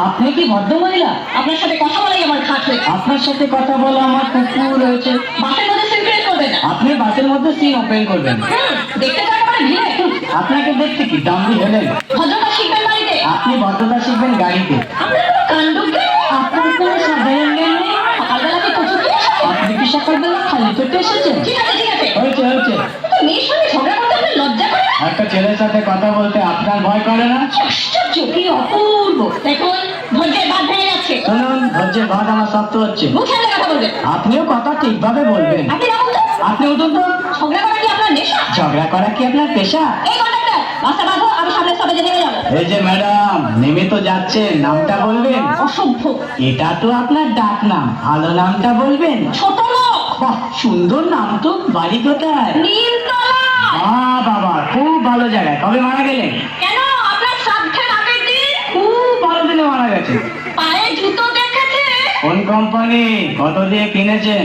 আপনি কি ভদ্র মহিলা? আপনার সাথে কথা বলাই আমার খাট হয়েছে। আপনার সাথে কথা বলা আমার কুকুর হয়েছে। বাসের মধ্যে সিন ক্রিয়েট করবেন না। আপনি বাসের মধ্যে সিন ওপেন করবেন। দেখতে চান মানে ভিড়ে। আপনাকে দেখতে কি দাম্বি হলেন? ভদ্রতা শিখবেন বাড়িতে। আপনি ভদ্রতা শিখবেন গাড়িতে। আপনার কোনো কাণ্ডজ্ঞান নেই। আপনার কোনো সাধারণ জ্ঞান নেই। সকালবেলা কি কচু দিয়ে এসেছেন? আপনি কি সকালবেলা খালি পেটে এসেছেন? ঠিক আছে ঠিক আছে। হয়েছে হয়েছে। তো মেয়ের সঙ্গে ঝগড়া করতে আপনার লজ্জা করে না? একটা ছেলের সাথে কথা বলতে আপনার ভয় করে না? আশ্চর্য, কি অপূর্ব। দেখুন ধৈর্যের বাঁধ ভেঙে যাচ্ছে। শুনুন, ধৈর্যের বাঁধ আমার শক্ত হচ্ছে। মুখে আনলে কথা বলবেন। আপনিও কথা ঠিকভাবে বলবেন। আপনি নামুন তো। আপনি উঠুন তো। ঝগড়া করা কি আপনার নেশা? ঝগড়া করা কি আপনার পেশা? এই কন্ডাক্টর, বাসটা বাঁধো, আমি সামনের স্টপেজে নেমে যাবো। এই যে ম্যাডাম, নেমে তো যাচ্ছেন, নামটা বলবেন? অসভ্য। এটা তো আপনার ডাক নাম, ভালো নামটা বলবেন? ছোট লোক। বাহ, সুন্দর নাম তো। বাড়ি কোথায়? নীলতলা। বাবা, খুব ভালো জায়গায়। কবে মারা গেলেন? কেন, আপনার শ্রাদ্ধের আগের দিন। খুব ভালো দিনে মারা গেছে। পায়ে জুতো দেখেছে? কোন কোম্পানি? কত দিয়ে কিনেছেন?